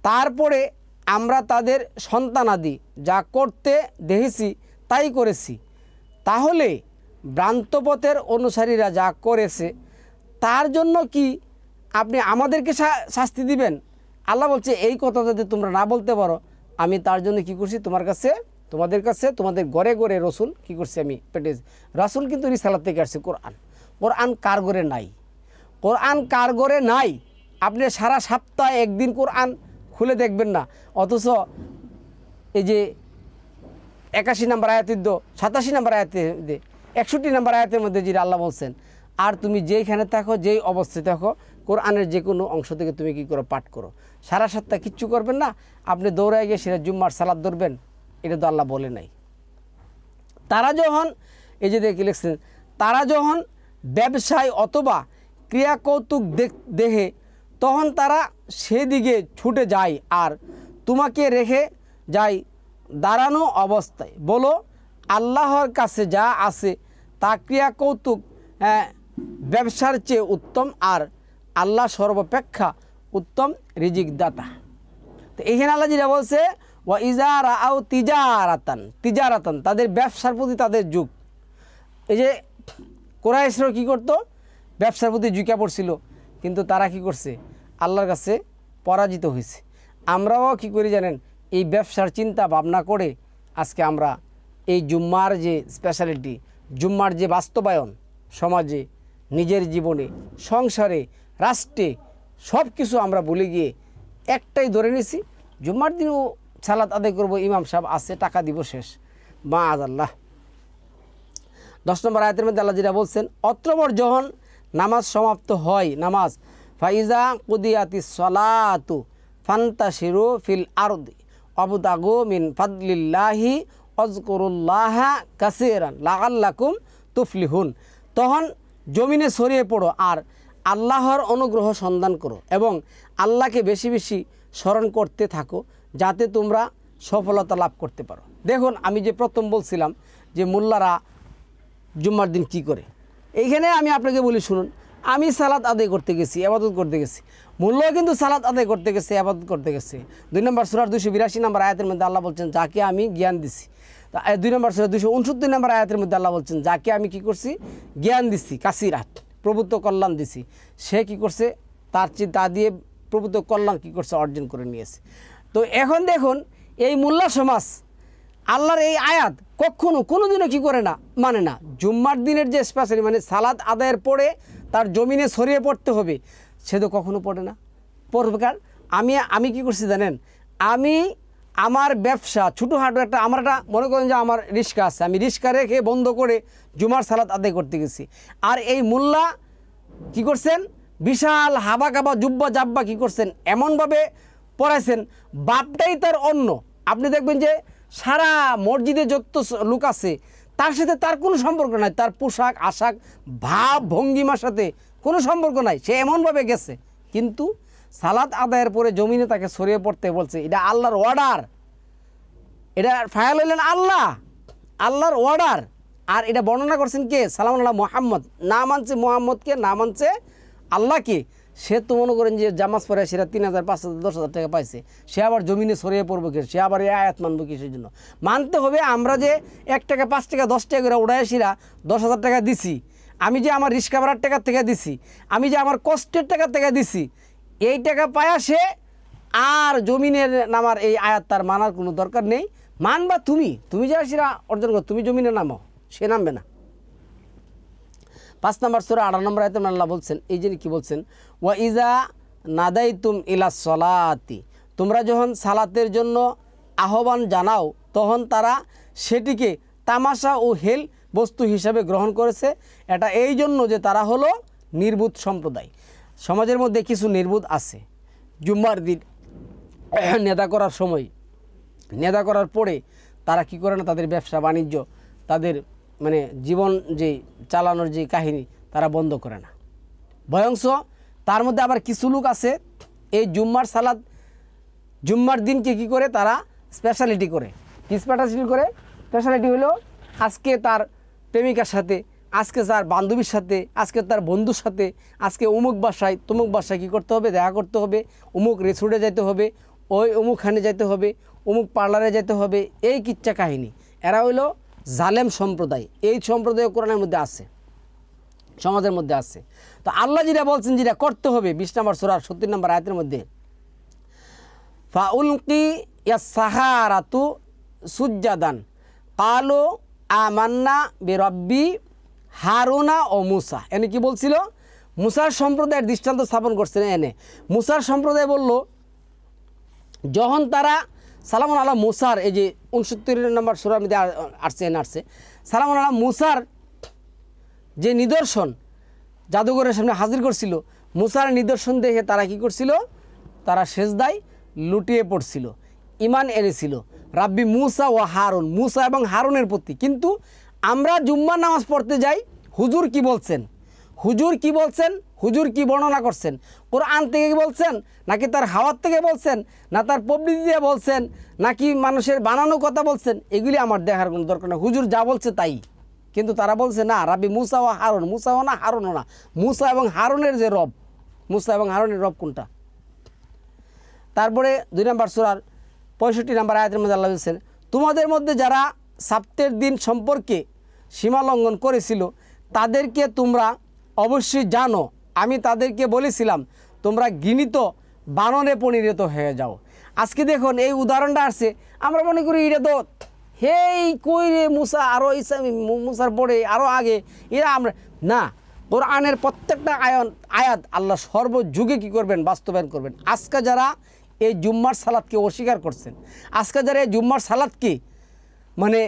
তারপরে আমরা তাদের সন্তানাদি যা করতে দেখেছি তাই করেছি। তাহলে ভ্রান্তপথের অনুসারীরা যা করেছে তার জন্য কি আপনি আমাদেরকে শাস্তি দিবেন? আল্লাহ বলছে এই কথা যাতে তোমরা না বলতে পারো, আমি তার জন্য কি করছি, তোমাদের কাছে তোমাদের ঘরে ঘরে রসুল কি করছি, আমি পেটেছি। রসুল কিন্তু রিসালাত থেকে আসছে। কোরআন কার ঘরে নাই, কোরআন কার ঘরে নাই। আপনি সারা সপ্তাহে একদিন কোরআন খুলে দেখবেন না, অথচ এই যে 81 নম্বর আয়াতের 87 নম্বর আয়াতে 61 নম্বর আয়াতের মধ্যে যেটা আল্লাহ বলছেন, আর তুমি যেইখানে থাকো, যেই অবস্থায় থাকো, কোরআনের যে কোনো অংশ থেকে তুমি কি করো, পাঠ করো। সারা সপ্তাহ কিচ্ছু করবেন না, আপনি দৌড়ায় গিয়ে সেটা জুম্মার সালাত ধরবেন, এটা তো আল্লাহ বলে নাই। তারা যখন এই যে দেখে লিখছেন, তারা যখন ব্যবসায় অথবা ক্রিয়া কৌতুক দেখে তখন তারা সেদিকে ছুটে যায় আর তোমাকে রেখে যায় দাঁড়ানো অবস্থায়। বলো আল্লাহর কাছে যা আছে তা ক্রিয়া কৌতুক ব্যবসার চেয়ে উত্তম, আর আল্লাহ সর্বাপেক্ষা উত্তম রিজিক দাতা। তো এখানে আল্লাহ যেটা বলছে, ওয়া ইজা রাআউ তিজারাতান, তাদের ব্যবসার প্রতি তাদের যুগ, এই যে কুরাইশরা কী করতো, ব্যবসার প্রতি ঝুঁকে পড়ছিল, কিন্তু তারা কি করছে, আল্লাহর কাছে পরাজিত হয়েছে। আমরাও কি করি জানেন, এই ব্যবসার চিন্তা ভাবনা করে আজকে আমরা এই জুম্মার যে স্পেশালিটি, জুম্মার যে বাস্তবায়ন সমাজে, নিজের জীবনে, সংসারে, রাষ্ট্রে সব কিছু আমরা ভুলে গিয়ে একটাই ধরে নিছি, জুম্মার দিনও সালাত আদায় করব, ইমাম সাহেব আছে, টাকা দিব, শেষ। মাআযাল্লাহ। 10 নম্বর আয়াতের মধ্যে আল্লাহ যেটা বলছেন, অত্রবর যখন নামাজ সমাপ্ত হয়, নামাজ ফাইজা কুদিয়াতিস সালাতু ফান্তাশিরু ফিল আরদি ওয়াবতাগু মিন ফাদলিল্লাহি ওয়াজকুরুল্লাহা কাসীরান লাআল্লাকুম তুফলিহুন। তখন জমিনে ছড়িয়ে পড়ো আর আল্লাহর অনুগ্রহ সন্ধান করো এবং আল্লাহকে বেশি বেশি স্মরণ করতে থাকো, যাতে তোমরা সফলতা লাভ করতে পারো। দেখুন, আমি যে প্রথম বলছিলাম যে মোল্লারা জুম্মার দিন কি করে, এইখানে আমি আপনাকে বলি শুনুন, আমি সালাত আদায় করতে গেছি, ইবাদত করতে গেছি, মোল্লাও কিন্তু সালাত আদায় করতে গেছে, ইবাদত করতে গেছে। 2 নম্বর সূরার 282 নম্বর আয়াতের মধ্যে আল্লাহ বলছেন, যাকে আমি জ্ঞান দিছি। 2 নম্বর সূরা 269 নম্বর আয়াতের মধ্যে আল্লাহ বলছেন, যাকে আমি কি করছি, জ্ঞান দিছি, কাসিরাত, প্রভুত্ব কল্যাণ দিছি, সে কি করছে, তা দিয়ে প্রভুত্ব কল্যাণ কি করছে, অর্জন করে নিয়েছে। তো এখন দেখুন, এই মোল্লা সমাজ আল্লাহর এই আয়াত কখনো কোনোদিনও কি করে না, মানে না। জুম্মার দিনের যে স্পেশালি মানে সালাত আদায়ের পরে তার জমিনে ছড়িয়ে পড়তে হবে, সে তো কখনো পড়ে না। পড়বেকার আমি কি করছি জানেন, আমি আমার ব্যবসা ছোটোখাটো একটা, আমার একটা মনে করেন যে আমার রিক্সা আছে, আমি রিক্সা রেখে বন্ধ করে জুমার সালাত আদায় করতে গেছি। আর এই মোল্লা কি করছেন, বিশাল হাবা কাবা জুব্বা জাব্বা কি করছেন, এমনভাবে পড়াইছেন, বাপটাই তার অন্য। আপনি দেখবেন যে সারা মসজিদে যত লোক আছে তার সাথে তার কোনো সম্পর্ক নাই, তার পোশাক আশাক ভাব ভঙ্গিমার সাথে কোনো সম্পর্ক নাই, সে এমনভাবে গেছে। কিন্তু সালাত আদায়ের পরে জমিনে তাকে ছড়িয়ে পড়তে বলছে, এটা আল্লাহর অর্ডার, এটা ফায়াল হইলেন আল্লাহর অর্ডার। আর এটা বর্ণনা করছেন কে, সালামুন আলাইহি মুহাম্মদ। না মানছে মুহাম্মদকে, না মানছে আল্লাহকে, সে তো মনে করেন যে জামাজ পরে সেটা 3000 5000 10,000 টাকা পাইছে, সে আবার জমিনে ছড়িয়ে পড়বো কে, সে আবার এই আয়াত মানবো কিসের জন্য? মানতে হবে আমরা যে 1 টাকা 5 টাকা 10 টাকা করে উড়াইছিরা 10,000 টাকা দিছি, আমি যে আমার রিক্সা ভাড়ার টাকা থেকে দিছি, আমি যে আমার কষ্টের টাকা থেকে দিছি, এই টাকা পায়া সে আর জমিনের নামার এই আয়াত তার মানার কোনো দরকার নেই। মানবা তুমি যে সেরা অর্জন করো, তুমি জমিনে নামো, সে নামবে না। 5 নম্বর সূরা 18 নম্বর আয়াতে আল্লাহ বলছেন, এই যে কি বলছেন, ওয়া ইজা নাদাইতুম ইলা সলাতি, তোমরা যখন সালাতের জন্য আহ্বান জানাও, তখন তারা সেটিকে তামাশা ও হেল বস্তু হিসাবে গ্রহণ করেছে। এটা এই জন্য যে তারা হলো নির্বুধ সম্প্রদায়। সমাজের মধ্যে কিছু নির্বুধ আছে, জুম্মার দিন নেদা করার সময়, নেদা করার পরে তারা কি করে না, তাদের ব্যবসা বাণিজ্য, তাদের মানে জীবন যে চালানোর যে কাহিনী তারা বন্ধ করে না। বয়ংস তার মধ্যে আবার কিছু লোক আছে, এই জুম্মার দিনকে কি করে, তারা স্পেশালিটি করে। কি স্পেশালিটি হলো, আজকে তার প্রেমিকার সাথে, আজকে তার বান্ধবীর সাথে, আজকে তার বন্ধুর সাথে, আজকে অমুক বাসায় তমুক বাসায় কী করতে হবে, দেখা করতে হবে, অমুক রেস্টুরেন্টে যেতে হবে, ওই অমুকখানে যেতে হবে, অমুক পার্লারে যেতে হবে, এই কিচ্ছা কাহিনী। এরা হইলো জালেম সম্প্রদায়। এই সম্প্রদায় কোরআনের মধ্যে আছে, সমাজের মধ্যে আছে। তো আল্লাহ যেটা বলছেন, যেটা করতে হবে 20 নম্বর সূরার 70 নম্বর আয়াতের মধ্যে, ফাউলকি ইয়াসসাহারাতু সুজ্জাদান কালু আমান্না বিরাব্বি হারুনা ও মুসা। এনে কি বলছিল, মুসার সম্প্রদায়ের দৃষ্টান্ত স্থাপন করছেন। এনে মুসার সম্প্রদায় বলল, যখন তারা সালামুন আলা মুসার, এই যে 69 নম্বর সূরার মধ্যে আসছে সালামুন আলা মুসার যে নিদর্শন জাদুঘরের সামনে হাজির করছিল, মুসার নিদর্শন দেখে তারা কি করছিল, তারা সেজদায় লুটিয়ে পড়ছিল, ঈমান এনেছিল রাব্বি মুসা ও হারুন, মুসা এবং হারুনের প্রতি। কিন্তু আমরা জুম্মার নামাজ পড়তে যাই, হুজুর কি বলছেন, হুজুর কি বর্ণনা করছেন, কোরআন থেকে কি বলছেন, নাকি তার হাওয়ার থেকে বলছেন, না তার প্রবৃত্তি দিয়ে বলছেন, নাকি মানুষের বানানো কথা বলছেন, এগুলি আমার দেখার কোনো দরকার নেই, হুজুর যা বলছে তাই। কিন্তু তারা বলছে না, রাব্বি মুসা ও হারুন, মুসাও না হারুনও না, মুসা এবং হারুনের যে রব, মুসা এবং হারুনের রব কোনটা? তারপরে 2 নম্বর সূরার 65 নম্বর আয়াতের মধ্যে আল্লাহ বলছেন, তোমাদের মধ্যে যারা সপ্তাহের দিন সম্পর্কে সীমা লঙ্ঘন করেছিল তাদেরকে তোমরা অবশ্যই জানো, আমি তাদেরকে বলেছিলাম তোমরা ঘৃণিত বানরে পরিণত হয়ে যাও। আজকে দেখুন এই উদাহরণটা আসছে, আমরা মনে করি এটা তো হেই কই রে মুসা, আরও মুসার পরে আরও আগে এরা আমরা না। কোরআনের প্রত্যেকটা আয়াত আল্লাহ সর্বযুগে কী করবেন, বাস্তবায়ন করবেন। আজকে যারা এই জুম্মার সালাদকে অস্বীকার করছেন, আজকে যারা এই জুম্মার সালাদকে মানে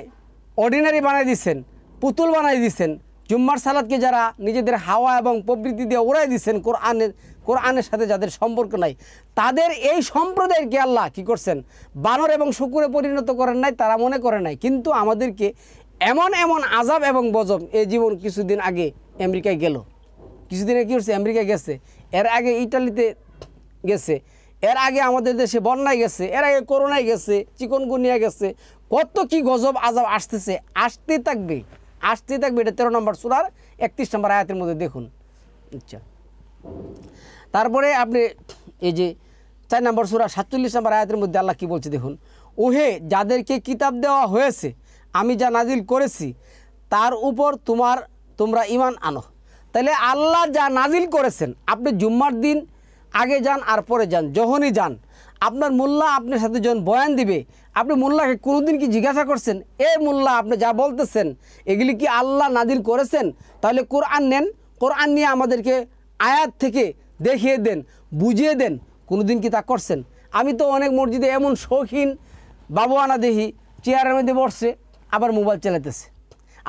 অর্ডিনারি বানাই দিচ্ছেন, পুতুল বানাই দিচ্ছেন, জুম্মার সালাদকে যারা নিজেদের হাওয়া এবং প্রবৃত্তি দিয়ে উড়াই দিচ্ছেন, কোরআনের সাথে যাদের সম্পর্ক নাই, তাদের এই সম্প্রদায়কে আল্লাহ কি করছেন, বানর এবং শুকুরে পরিণত করেন নাই, তারা মনে করে নাই। কিন্তু আমাদেরকে এমন এমন আযাব এবং গজব, এই জীবন কিছুদিন আগে আমেরিকায় গেল, কিছুদিন আগে কী হচ্ছে, আমেরিকায় গেছে, এর আগে ইটালিতে গেছে, এর আগে আমাদের দেশে বন্যায় গেছে, এর আগে করোনায় গেছে, চিকনগুনিয়া গেছে, কত কি গজব আযাব আসতেছে, আসতে থাকবে। এটা 13 নম্বর সূরার 31 নম্বর আয়াতের মধ্যে দেখুন। আচ্ছা, তারপরে আপনি এই যে 4 নম্বর সূরা 47 নম্বর আয়াতের মধ্যে আল্লাহ কি বলছে দেখুন, ওহে যাদেরকে কিতাব দেওয়া হয়েছে আমি যা নাজিল করেছি তার উপর তোমরা ঈমান আনো। তাহলে আল্লাহ যা নাজিল করেছেন, আপনি জুম্মার দিন আগে যান আর পরে যান, যখনই যান আপনার মোল্লা আপনার সাথে যখন বয়ান দিবে, আপনি মোল্লাকে কোনোদিন কি জিজ্ঞাসা করছেন, এ মোল্লা আপনি যা বলতেছেন এগুলি কি আল্লাহ নাজিল করেছেন? তাহলে কোরআন নেন, কোরআন নিয়ে আমাদেরকে আয়াত থেকে দেখিয়ে দেন, বুঝিয়ে দেন। কোনোদিন কি তা করছেন? আমি তো অনেক মসজিদে এমন শৌখিন বাবুয়ানা দেখি চেয়ারের মধ্যে বসছে আবার মোবাইল চালাতেছে।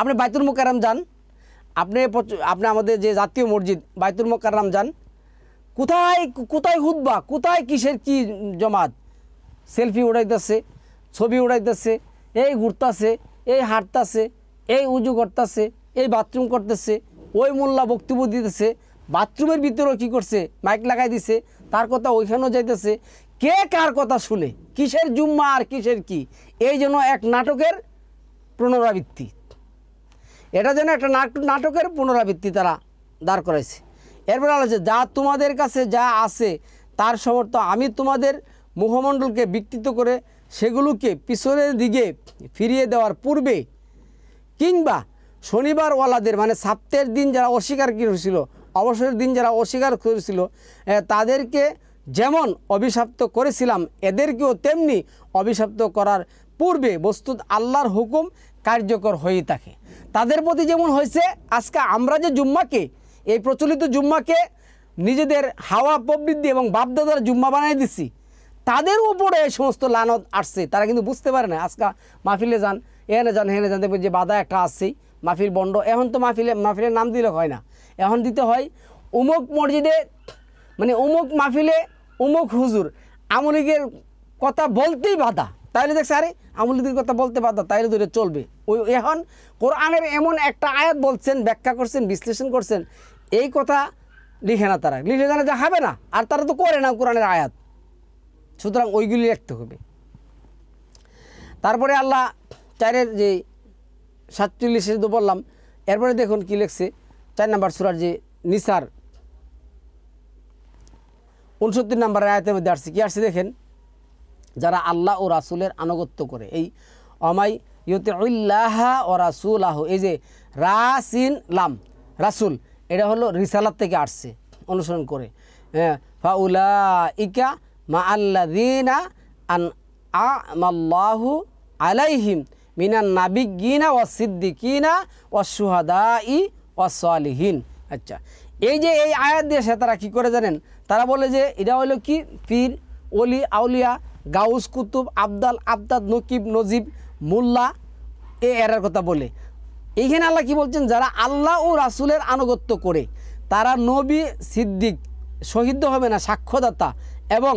আপনি বাইতুল মুকাররম যান, আপনি আমাদের যে জাতীয় মসজিদ বাইতুল মুকাররম যান, কোথায় হুতবা, কোথায় কিসের কি জমাত, সেলফি উড়াইতেছে, ছবি উড়াইতেছে, এই ঘুরতেছে, এই হাঁটতেছে, এই উজু করতেছে, এই বাথরুম করতেছে, ওই মোল্লা বক্তব্য দিতেছে, বাথরুমের ভিতরেও কী করছে, মাইক লাগাই দিছে, তার কথা ওইখানেও যাইতেছে। কে কার কথা শুনে, কিসের জুম্মা আর কিসের কি, এই জন্য এক নাটকের পুনরাবৃত্তি, এটা যেন একটা নাটকের পুনরাবৃত্তি তারা দাঁড় করাইছে। এরপরে আলোচনা, যা তোমাদের কাছে যা আছে তার সমর্থ আমি তোমাদের মুখমণ্ডলকে বিকৃত করে সেগুলোকে পিছনের দিকে ফিরিয়ে দেওয়ার পূর্বে কিংবা শনিবারওয়ালাদের মানে সপ্তাহের দিন যারা অস্বীকার করেছিল, অবসরের দিন যারা অস্বীকার করেছিল তাদেরকে যেমন অভিশপ্ত করেছিলাম এদেরকেও তেমনি অভিশপ্ত করার পূর্বে বস্তুত আল্লাহর হুকুম কার্যকর হয়ে থাকে। তাদের প্রতি যেমন হয়েছে, আজকে আমরা যে জুম্মাকে, এই প্রচলিত জুম্মাকে নিজেদের হাওয়া প্রবৃদ্ধি এবং বাপদাদার জুম্মা বানিয়ে দিচ্ছি, তাদের উপরে এই সমস্ত লানত আসছে। তারা কিন্তু বুঝতে পারে না। আজকে মাহফিলে যান, এখানে যান, হেনে যান, দেখবেন যে বাধা একটা আসছেই, মাহফিল বন্ড। এখন তো মাহফিলের নাম দিলে হয় না, এখন দিতে হয় উমুক মসজিদে মানে উমুক মাহফিলে উমুক হুজুর আমলিগের কথা বলতেই বাধা। তাইলে দেখছে আরে আমলিগের কথা বলতে বাধা, তাইলে ধরে চলবে। ওই এখন কোরআনের এমন একটা আয়াত বলছেন, ব্যাখ্যা করছেন, বিশ্লেষণ করছেন, এই কথা লিখে না, তারা লিখে জানা যা হবে না, আর তারা তো করে না কোরআনের আয়াত, সুতরাং ওইগুলি লিখতে হবে। তারপরে আল্লাহ 4-এর যে 47 তো বললাম, এরপরে দেখুন কি লিখছে 4 নম্বর সূরার যে নিসার 69 নম্বর আয়াতের মধ্যে আসছে, কি আসছে দেখেন, যারা আল্লাহ ও রাসূলের আনুগত্য করে, এই অমাই ইউতিউল্লাহ ও রাসূলাহ, এই যে রাসিন লাম রাসূল, এটা হলো রিসালাত থেকে আসছে, অনুসরণ করে। ফাউলাইকা মা আল্লাযিনা আনআমাল্লাহু আলাইহিম মিনান নাবিয়্যিনা ওয়াস সিদ্দিকিনা ওয়াস শুহাদাই ওয়াস সালিহিন। আচ্ছা, এই যে এই আয়াত দিয়ে সে তারা কী করে জানেন, তারা বলে যে এটা হলো কি পীর, ওলি, আউলিয়া, গাউস, কুতুব, আবদাল, আবদাদ, নকিব, নজিব, মোল্লা, এরার কথা বলে। এইখানে আল্লাহ কি বলছেন, যারা আল্লাহ ও রাসূলের আনুগত্য করে তারা নবী, সিদ্দিক, শহীদ হবে না, সাক্ষ্যদাতা এবং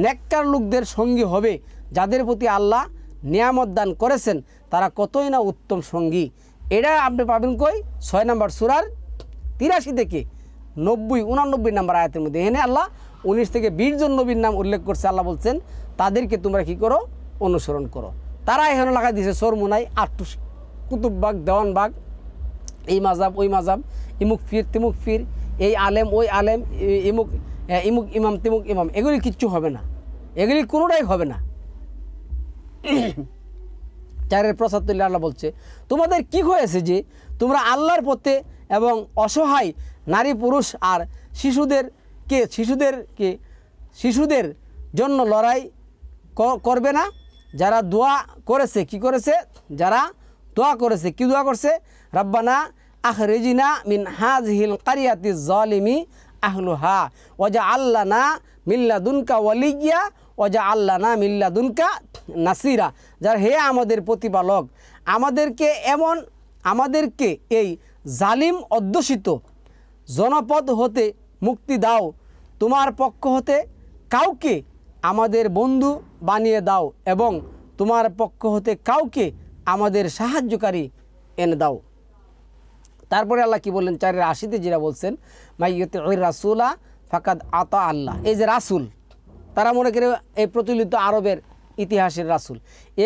নেককার লোকদের সঙ্গী হবে, যাদের প্রতি আল্লাহ নিয়ামত দান করেছেন, তারা কতই না উত্তম সঙ্গী। এটা আপনি পাবেন কই 6 নম্বর সূরার 83 থেকে 89 নম্বর আয়াতের মধ্যে। এখানে আল্লাহ 19 থেকে 20 জন নবীর নাম উল্লেখ করছে। আল্লাহ বলছেন তাদেরকে তোমরা কি করো, অনুসরণ করো। তারা এখানে লাগাই দিয়েছে সরমুনাই, আটটুস, কুতুববাগ, দেওয়ানবাগ, এই মাজাব ওই মাজাব, ইমুক ফির তিমুক ফির, এই আলেম ওই আলেম, ইমুক ইমাম তিমুক ইমাম, এগুলি কিচ্ছু হবে না, এগুলি কোনোটাই হবে না। 4-এর 75 আল্লাহ বলছে, তোমাদের কি হয়েছে যে তোমরা আল্লাহর পথে এবং অসহায় নারী পুরুষ আর শিশুদের জন্য লড়াই করবে না? যারা দোয়া করেছে, কি করেছে? যারা দোয়া করেছে, কি দোয়া করছে? রাব্বানা আখরিজনা মিন হাযিহিল কারিয়াতি যালিমি আহলুহা ওয়াজআল লানা মিন লাদুনকা ওয়ালিয়্যা ওয়াজআল লানা মিন লাদুনকা নাসিরা। যার হে আমাদের প্রতিপালক, আমাদেরকে এই জালিম অধ্যুষিত জনপদ হতে মুক্তি দাও, তোমার পক্ষ হতে কাউকে আমাদের বন্ধু বানিয়ে দাও এবং তোমার পক্ষ হতে কাউকে আমাদের সাহায্যকারী এনে দাও। তারপরে আল্লাহ কি বললেন 4-80 যেটা বলছেন, মাইয়ুতিউর রাসূলা ফাকাদ আতা আল্লাহ। এই যে রাসূল, তারা মনে করে এই প্রচলিত আরবের ইতিহাসের রাসূল,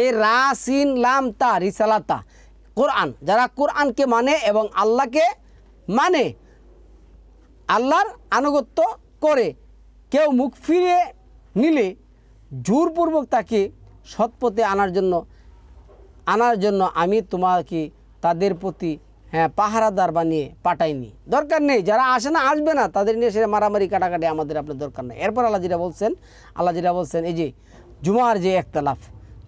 এই রাসিন লাম তা রিসালাতা কোরআন, যারা কোরআনকে মানে এবং আল্লাহকে মানে, আল্লাহর আনুগত্য করে, কেউ মুখ ফিরিয়ে নিলে জোরপূর্বক তাকে সৎপথে আনার জন্য আমি তোমাকে তাদের প্রতি পাহারাদার বানিয়ে পাঠাইনি। দরকার নেই, যারা আসে না, আসবে না, তাদের নিয়ে সেটা মারামারি কাটাকাটি আমাদের আপনার দরকার নেই। এরপর আল্লাহ যেটা বলছেন এই যে জুমার যে একতলাফ,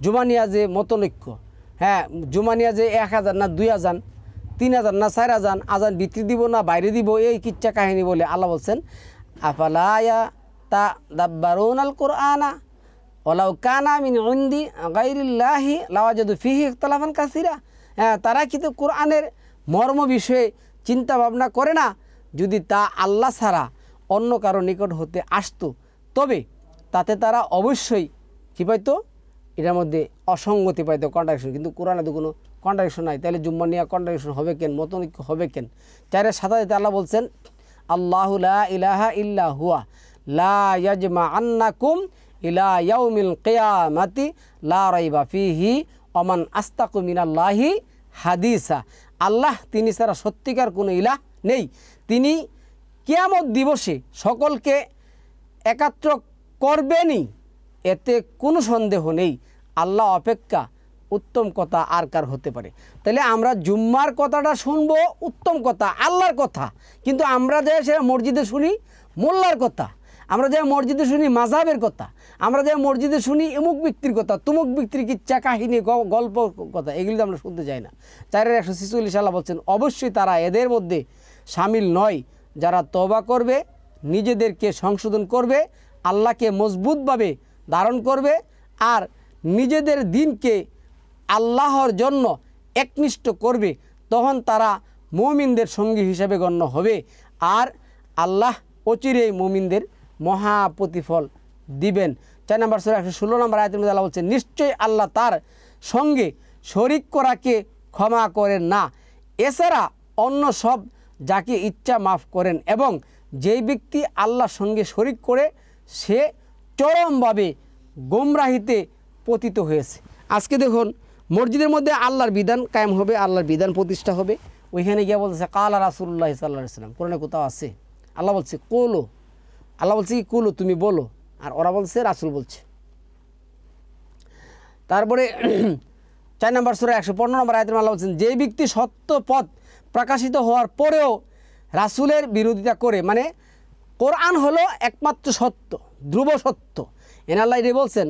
জুমা নিয়া যে মতনৈক্য, জুমা নিয়া যে 1000 না 2000, 3000 না 4000 আজান ভিতরে দিব না বাইরে দিব, এই কিচ্ছা কাহিনী বলে আল্লাহ বলছেন আফালা ইয়াতাদাব্বারুনাল কুরআনা ওয়ালাউ কানা মিন ইনদি গায়রিল্লাহি লাওয়াজাদু ফিহি ইখতিলাফান কাসীরা। তারা কিন্তু কোরআনের মর্ম বিষয়ে চিন্তা ভাবনা করে না, যদি তা আল্লাহ ছাড়া অন্য কারো নিকট হতে আসতো তবে তাতে তারা অবশ্যই কী পাইতো? এটার মধ্যে অসঙ্গতি পাইতো, কন্ট্রাডিকশন। কিন্তু কোরআনে তো কোনো কন্ট্রাডিকশন নাই, তাহলে জুম্মা নিয়ে কন্ট্রাডিকশন হবে কেন, মতনৈক্য হবে কেন? 4-27 আল্লাহ বলছেন আল্লাহু লা ইলাহা ইল্লা হুয়া লা ইয়াজমাআন্নাকুম ইলা ইয়াউমিল কিয়ামাতি লা রাইবা ফিহি ওমান আস্তাকু মিনাল্লাহি হাদিসা। আল্লাহ তিনি ছাড়া সত্যিকার কোনো ইলাহ নেই, তিনি কিয়ামত দিবসে সকলকে একাত্র করবেনই, এতে কোনো সন্দেহ নেই। আল্লাহ অপেক্ষা উত্তম কথা আর কার হতে পারে? তাহলে আমরা জুম্মার কথাটা শুনবো, উত্তম কথা, আল্লাহর কথা, কিন্তু আমরা যে সেটা মসজিদে শুনি মোল্লার কথা, আমরা যে মসজিদে শুনি মাযহাবের কথা, আমরা যে মসজিদে শুনি এমুক ব্যক্তির কথা, তুমুক ব্যক্তির কিচ্ছা কাহিনী গল্প কথা, এগুলি তো আমরা শুনতে চাই না। 4-146 আল্লাহ বলছেন অবশ্যই তারা এদের মধ্যে শামিল নয় যারা তওবা করবে, নিজেদেরকে সংশোধন করবে, আল্লাহকে মজবুতভাবে ধারণ করবে আর নিজেদের দিনকে আল্লাহর জন্য একনিষ্ঠ করবে, তখন তারা মুমিনদের সঙ্গী হিসেবে গণ্য হবে আর আল্লাহ অচিরেই মুমিনদের মহা প্রতিফল দিবেন। 4 নম্বর সূরা 116 নম্বর আয়াতের মধ্যে আল্লাহ বলছেন নিশ্চয়ই আল্লাহ তার সঙ্গে শরিক করাকে ক্ষমা করেন না, এছাড়া অন্য সব যাকে ইচ্ছা মাফ করেন, এবং যেই ব্যক্তি আল্লাহর সঙ্গে শরিক করে সে চরমভাবে গোমরাহিতে পতিত হয়েছে। আজকে দেখুন মসজিদের মধ্যে আল্লাহর বিধান কায়েম হবে, আল্লাহর বিধান প্রতিষ্ঠা হবে, ওইখানে গিয়ে বলতেছে কালা রাসূলুল্লাহ সাল্লাল্লাহু আলাইহি ওয়াসাল্লাম, কোরআনে কোথাও আছে? আল্লাহ বলছে কোলো, আল্লাহ বলছে কি কুলু, তুমি বলো, আর ওরা বলছে রাসূল বলছে। তারপরে 4 নম্বর সূরা 115 নম্বর আয়াতে আল্লাহ বলছেন যে ব্যক্তি সত্য পথ প্রকাশিত হওয়ার পরেও রাসূলের বিরোধিতা করে, মানে কোরআন হলো একমাত্র সত্য, ধ্রুব সত্য, এনে আল্লাহ এটি বলছেন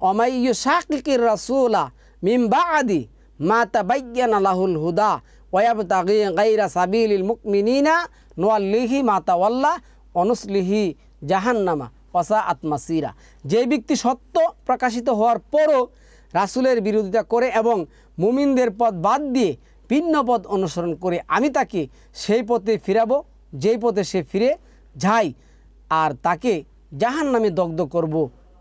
ওমাই ইউশাকিকির রাসূলা মিন বাদি মা তাবায়্যানা লাহুল হুদা ওয়া ইয়াবতাগি গায়রা সাবিলিল মুমিনিনা নুওয়াল্লিহি মা তাওয়াল্লা ওয়া নুসলিহি জাহান্নামা ওয়া সাআত মাসিরা। যে ব্যক্তি সত্য প্রকাশিত হওয়ার পরও রাসূলের বিরোধিতা করে এবং মুমিনদের পথ বাদ দিয়ে ভিন্ন পথ অনুসরণ করে, আমি তাকে সেই পথে ফিরাবো যেই পথে সে ফিরে যায়, আর তাকে জাহান্নামে দগ্ধ করব।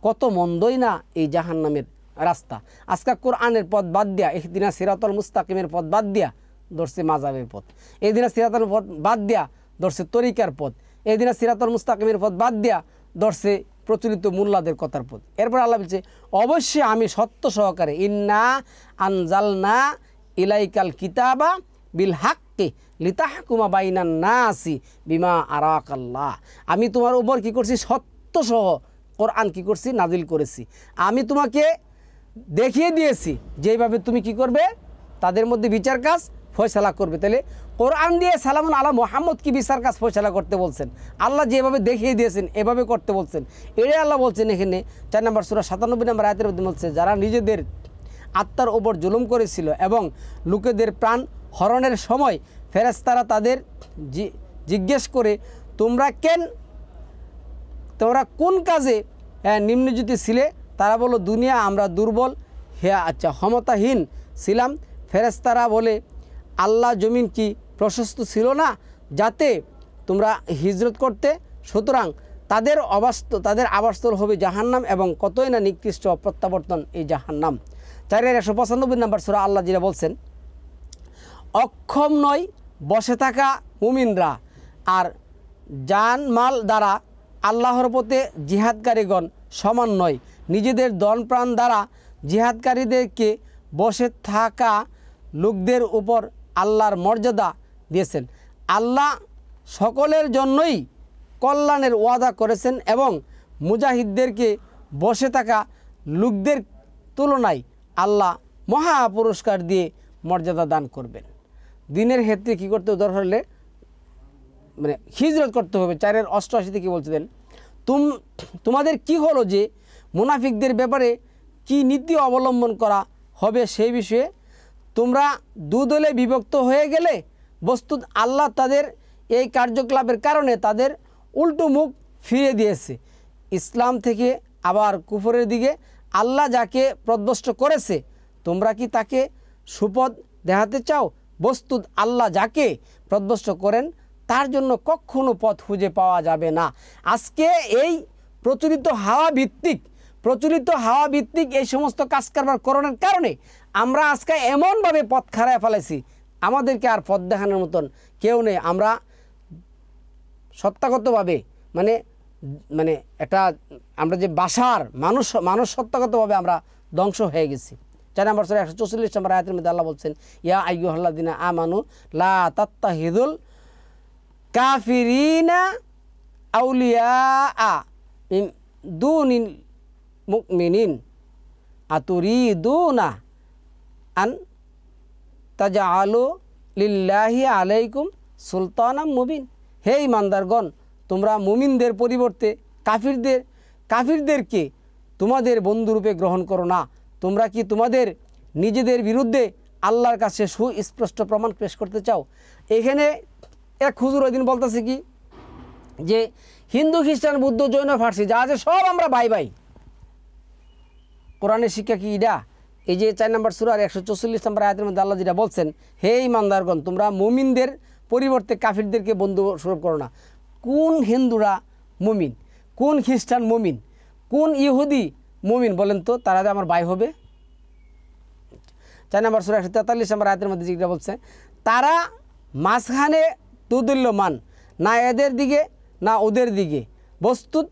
কত মন্দই না এই জাহান্নামের রাস্তা। আজকে কোরআনের পথ বাদ দিয়া, ইহদিনা সিরাতাল মুস্তাকিমের পথ বাদ দিয়া ধরছে মাযহাবের পথ, এদিনা সিরাতাল পথ বাদ দিয়া ধরছে তরিকার পথ, এদিনা সিরাতাল মুস্তাকিমের পথ বাদ দিয়া ধরছে প্রচলিত মোল্লাদের কথার পথ। এরপর আল্লাহ বলছে অবশ্যই আমি সত্য সহকারে ইন্না আনজালনা ইলাইকাল কিতাবা বিল হাক্কি লিতাহকুমা বাইনান নাসি বিমা আরাকাল্লাহ। আমি তোমার উপর কি করছি? সত্য সহ কোরআন কি করছি? নাজিল করেছি। আমি তোমাকে দেখিয়ে দিয়েছি যেইভাবে তুমি কি করবে, তাদের মধ্যে বিচার কাজ ফয়সালা করবে। তাহলে কোরআন দিয়ে সালামুন আলা মুহাম্মদ কি বিচার কাজ ফয়সালা করতে বলছেন, আল্লাহ যেভাবে দেখিয়ে দিয়েছেন এভাবে করতে বলছেন। এটাই আল্লাহ বলছেন এখানে 4 নম্বর সূরা 97 নম্বর আয়াতের মধ্যে বলছে, যারা নিজেদের আত্মার ওপর জুলুম করেছিল এবং লোকেদের প্রাণ হরণের সময় ফেরেশতারা তাদের জিজ্ঞেস করে তোমরা কোন কাজে নিম্নজ্যোতি ছিলে, তারা বলো দুনিয়া আমরা দুর্বল ক্ষমতাহীন ছিলাম। ফেরেশতারা বলে আল্লাহ জমিন কি প্রশস্ত ছিল না যাতে তোমরা হিজরত করতে, সুতরাং তাদের আবাসস্থল হবে জাহান্নাম এবং কতই না নিকৃষ্ট প্রত্যাবর্তন এই জাহান্নাম। 195 নম্বর সূরা আল্লাহ যেটা বলছেন, অক্ষম নয় বসে থাকা মুমিনরা আর জান মাল দ্বারা আল্লাহর পথে জিহাদকারীগণ সমান নয়। নিজেদের দন প্রাণ দ্বারা জিহাদকারীদেরকে বসে থাকা লোকদের উপর আল্লাহর মর্যাদা দিয়েছেন। আল্লাহ সকলের জন্যই কল্যাণের ওয়াদা করেছেন এবং মুজাহিদদেরকে বসে থাকা লোকদের তুলনায় আল্লাহ মহা পুরস্কার দিয়ে মর্যাদা দান করবেন। দিনের ক্ষেত্রে কী করতে হবে, দরকার হলে মানে হিজরত করতে হবে। 4:88 কি বলছিলেন, তোমাদের কি হলো যে মুনাফিকদের ব্যাপারে কি নীতি অবলম্বন করা হবে সেই বিষয়ে তোমরা দুদলে বিভক্ত হয়ে গেলে। বস্তুত আল্লাহ তাদের এই কার্যকলাপের কারণে তাদের উল্টো মুখ ফিরিয়ে দিয়েছে ইসলাম থেকে আবার কুফরের দিকে। আল্লাহ যাকে প্রদ্বষ্ট করেছে তোমরা কি তাকে সুপথ দেখাতে চাও? বস্তুত আল্লাহ যাকে প্রদ্বষ্ট করেন তার জন্য কখনো পথ খুঁজে পাওয়া যাবে না। আজকে এই প্রচলিত হাওয়া ভিত্তিক এই সমস্ত কাজ কারবার করণের কারণে আমরা আজকে এমনভাবে পথ খারায় ফেলেছি, আমাদেরকে আর পথ দেখানোর মতন কেউ নেই। আমরা সত্তাগতভাবে মানে এটা আমরা যে বাসার মানুষ সত্তাগতভাবে আমরা ধ্বংস হয়ে গেছি। 4 নম্বর সূরা 144 নম্বর আয়াতের মধ্যে আল্লাহ বলছেন, ইয়া আইয়ুহাল্লাযিনা আমানু লা তাত্তাহিদুল কাফিরিনা আউলিয়া মিন দুনিল মুমিনিন আতুরিদুনা আন তাজআলু লিল্লাহি আলাইকুম সুলতানাম মুবিন। হে ইমানদারগণ, তোমরা মুমিনদের পরিবর্তে কাফিরদেরকে তোমাদের বন্ধুরূপে গ্রহণ করো না। তোমরা কি তোমাদের নিজেদের বিরুদ্ধে আল্লাহর কাছে সুস্পষ্ট প্রমাণ পেশ করতে চাও? এখানে এক হুজুর ওই দিন বলতেছে কি যে হিন্দু খ্রিস্টান বুদ্ধ জৈন ফার্সি যা আছে সব আমরা ভাই। কোরআনের শিক্ষা কি এটা? এই যে 4 নম্বর সূরার 144 নম্বর আয়াতের মধ্যে আল্লাহ যেটা বলছেন, হে ইমানদারগণ, তোমরা মুমিনদের পরিবর্তে কাফিরদেরকে বন্ধু স্বরূপ করো না। কোন হিন্দুরা মুমিন, কোন খ্রিস্টান মুমিন, কোন ইহুদি মুমিন বলেন তো? তারা যে আমার ভাই হবে? 4 নম্বর সূরা 143 নম্বর আয়াতের মধ্যে যেটা বলছে, তারা মাঝখানে দুদুল্যমান, না এদের দিকে না ওদের দিকে। বস্তুত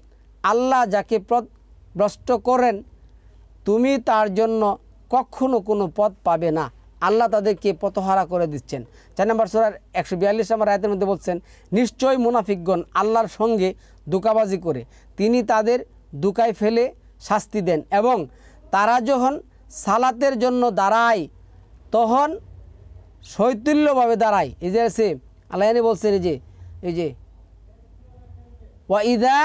আল্লাহ যাকে ভ্রষ্ট করেন তুমি তার জন্য কখনো কোনো পথ পাবে না। আল্লাহ তাদেরকে পথহারা করে দিচ্ছেন। 4 নম্বর সূরার 142 নম্বর আয়াতের মধ্যে বলছেন, নিশ্চয় মুনাফিকগণ আল্লাহর সঙ্গে ধোঁকাবাজি করে তিনি তাদের ধোঁকায় ফেলে শাস্তি দেন এবং তারা যখন সালাতের জন্য দাঁড়ায় তখন শৈথিল্যভাবে দাঁড়ায়। এই যে আছে আল্লাহ বলছেন, এই যে ওয়াইদা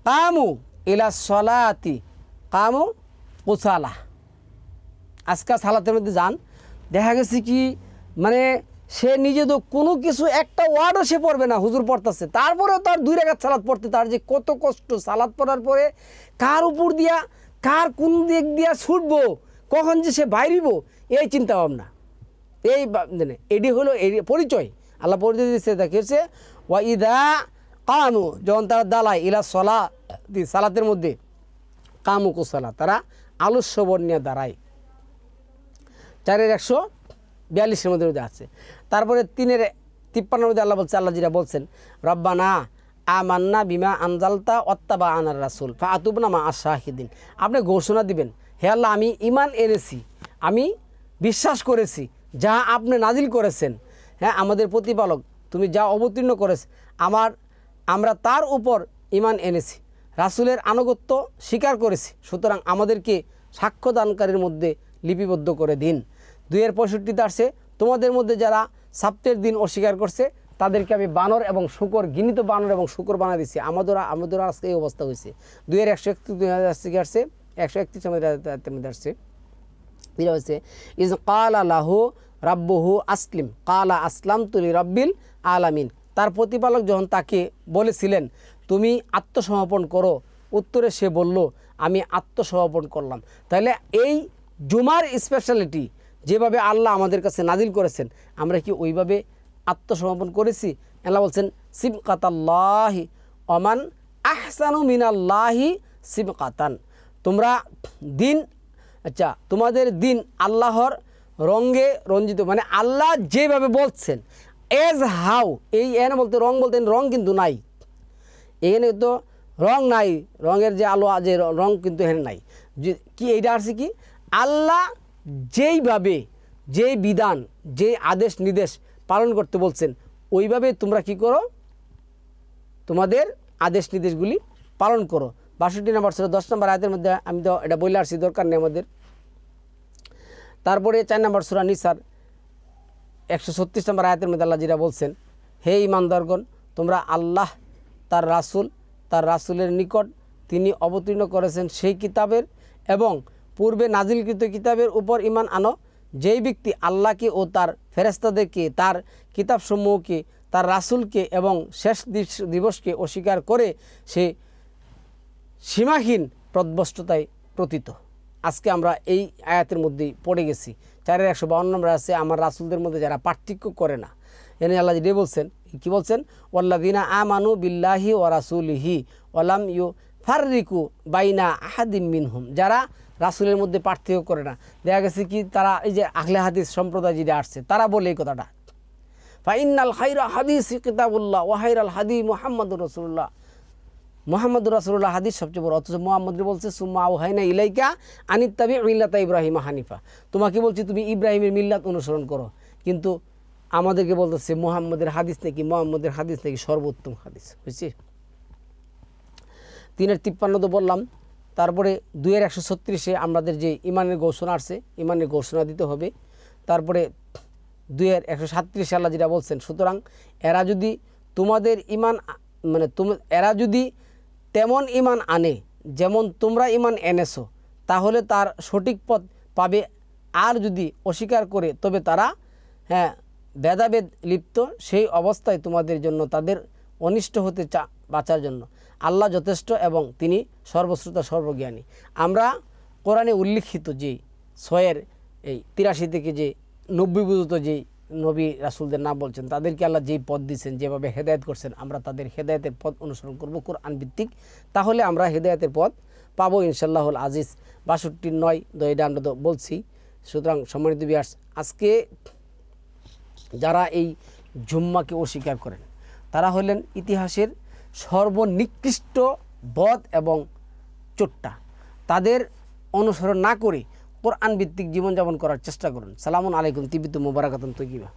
কামু ইলা সলাতি কামু কুসালা। আজকাল সালাতের মধ্যে যান, দেখা গেছে কি মানে সে নিজে তো কোনো কিছু একটা ওয়ার্ডও সে পড়বে না, হুজুর পড়তেছে, তারপরেও তার 2 রাকাত সালাত পড়তে তার যে কত কষ্ট। সালাত পড়ার পরে কার উপর দিয়া কার কোন দিক দিয়া ছুটবো, কখন যে সে বাইরিব, এই চিন্তা ভাবনা, এই এটি হলো এই পরিচয়। আল্লাহ পরিচয় দিচ্ছে, দেখেছে ওয়াইদা কামু, যখন তারা দালায় ইলা সলা সালাতের মধ্যে কামু কুসালা, তারা আলস্যবর নিয়ে দাঁড়ায়। 4:142 মধ্যে আছে। তারপরে 3:53 মধ্যে আল্লাহ বলছে, আল্লাহ যেটা বলছেন, রব্বানা আমান্না বিমা আনজালতা ওয়াত্তাবা আনার রাসূল ফাআতুবনা মা আশ-শাহিদিন। আপনি ঘোষণা দিবেন, হে আল্লাহ, আমি ঈমান এনেছি, আমি বিশ্বাস করেছি যা আপনি নাজিল করেছেন। হ্যাঁ, আমাদের প্রতিপালক তুমি যা অবতীর্ণ করেছে আমরা তার উপর ঈমান এনেছি, রাসূলের আনুগত্য স্বীকার করেছি, সুতরাং আমাদেরকে সাক্ষ্যদানকারীর মধ্যে লিপিবদ্ধ করে দিন। 2-65 আসছে, তোমাদের মধ্যে যারা সপ্তাহের দিন অস্বীকার করছে তাদেরকে আমি বানর এবং শূকর, ঘৃণিত বানর এবং শূকর বানা দিচ্ছি। আমাদের আজকে এই অবস্থা হয়েছে। 2-131 আসছে, 131 মধ্যে আসছে, এটা হচ্ছে ইজ কালা লাহু রাব্বুহু আসলিম কালা আসলামতু লিরাব্বিল আলামিন। তার প্রতিপালক যখন তাকে বলেছিলেন তুমি আত্মসমর্পণ করো, উত্তরে সে বলল আমি আত্মসমর্পণ করলাম। তাহলে এই জুমার স্পেশালিটি যেভাবে আল্লাহ আমাদের কাছে নাজিল করেছেন, আমরা কি ওইভাবে আত্মসমর্পণ করেছি? আল্লাহ বলছেন সিবকাতাল্লাহি ওমান আহসানু মিনাল্লাহি সিবকাতান। তোমরা দিন, আচ্ছা তোমাদের দিন আল্লাহর রঙে রঞ্জিত, মানে আল্লাহ যেভাবে বলছেন এজ হাউ, এই এখানে বলতে রং বলতেন, রং কিন্তু নাই এখানে, তো রং নাই, রঙের যে আলো যে রং কিন্তু এখানে নাই। যে কি এইটা আসছে কি আল্লাহ যেইভাবে যেই বিধান যে আদেশ নির্দেশ পালন করতে বলছেন ওইভাবে তোমরা কি করো, তোমাদের আদেশ নির্দেশগুলি পালন করো। 62 নম্বর সূরা 10 নম্বর আয়াতের মধ্যে আমি তো এটা বলে আসছি, দরকার নেই আমাদের। তারপরে 4 নম্বর সূরা নিসার 136 নম্বর আয়াতের মধ্যে আল্লাহ যেটা বলছেন, হে ঈমানদারগণ তোমরা আল্লাহ তার রাসূলের নিকট তিনি অবতীর্ণ করেছেন সেই কিতাবের এবং পূর্বে নাজিলকৃত কিতাবের উপর ঈমান আনো। যেই ব্যক্তি আল্লাহকে ও তার ফেরেশতাদেরকে, তার কিতাবসমূহকে, তার রাসূলকে এবং শেষ দিবসকে অস্বীকার করে সে সীমাহীন প্রদ্বষ্টতায় প্রতীত। আজকে আমরা এই আয়াতের মধ্যেই পড়ে গেছি। 4-152 নম্বর আছে আমার রাসূলদের মধ্যে যারা পার্থক্য করে না। এনে আল্লাহ যে বলছেন, কি বলছেন, ওয়াল্লাযিনা আমানু বিল্লাহি ওয়া রাসূলিহি ওয়া লাম ইউফাররিকু বাইনা আহাদিম মিনহুম, যারা রাসূলের মধ্যে পার্থক্য করে না। দেখা গেছে কি তারা এই যে আহলে হাদিস সম্প্রদায় যেটা আসছে তারা বলে এই কথাটা, ফাইনাল খায়রা হাদিসি কিতাবুল্লাহ ওয়া খায়রাল হাদি মুহাম্মাদুর রাসূলুল্লাহ, মুহাম্মদুর রাসূলুল্লাহ হাদিস সবচেয়ে বড়। অথচ মুহাম্মদ বলছে সুম্মা আওহাইনা ইলাইকা আনিত্তাবি মিল্লাতা ইব্রাহিম হানিফা, তোমাকে বলছি তুমি ইব্রাহিমের মিল্লাত অনুসরণ করো, কিন্তু আমাদেরকে বলতেছে মুহাম্মদের হাদিস নাকি সর্বোত্তম হাদিস। বুঝছি? 3-53 তো বললাম। তারপরে 2-136 আমাদের যে ইমানের ঘোষণা আসছে, ইমানের ঘোষণা দিতে হবে। তারপরে 2-137 আল্লাহ যেটা বলছেন, সুতরাং এরা যদি তোমাদের ইমান, মানে এরা যদি তেমন ইমান আনে যেমন তোমরা ইমান এনেছো তাহলে তার সঠিক পথ পাবে, আর যদি অস্বীকার করে তবে তারা ভেদাভেদ লিপ্ত, সেই অবস্থায় তোমাদের জন্য তাদের অনিষ্ট হতে বাঁচার জন্য আল্লাহ যথেষ্ট এবং তিনি সর্বশ্রোতা সর্বজ্ঞানী। আমরা কোরআনে উল্লিখিত যে 6-83 থেকে যে 90 পর্যন্ত যে নবী রাসূলদের নাম বলছেন তাদেরকে আল্লাহ যেই পথ দিয়েছেন, যেভাবে হেদায়েত করছেন, আমরা তাদের হেদায়েতের পথ অনুসরণ করব কোরআন ভিত্তিক, তাহলে আমরা হেদায়েতের পথ পাবো ইনশাআল্লাহুল আজিজ। 62-9 এটা আমরা তো বলছি। সুতরাং সম্মানিত ভিউয়ার্স, আজকে যারা এই জুম্মাকে অস্বীকার করেন তারা হলেন ইতিহাসের সর্বনিকৃষ্ট বদ এবং চোট্টা। তাদের অনুসরণ না করে কোরআন ভিত্তিক জীবনযাপন করার চেষ্টা করুন। সালামুন আলাইকুম তিবিতু মুবারাকাতুন তৈয়িবা।